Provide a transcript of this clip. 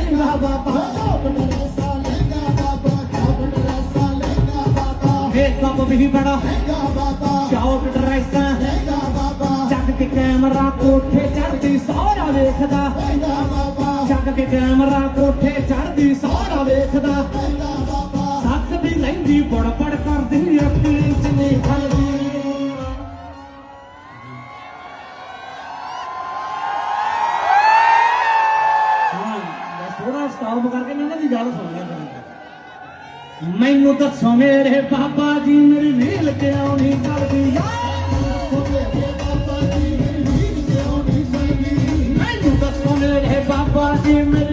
लहंगा बाबा makeup भी बड़ा short dress जग के कैमरा कोठे चढ़दी सारा वेखदा जग के कैमरा कोठे चढ़दी सारा वेखदा सस भी लैंदी बड़ बड़ करदी अखी च नहीं खलदी थोड़ा स्टॉप करके इन्हां दी गल सुन लिया मैनू दसो मेरे बाबा जी मेरी रील क्यों नहीं चलदी मैनू दसो मेरे बाबा जी मेरी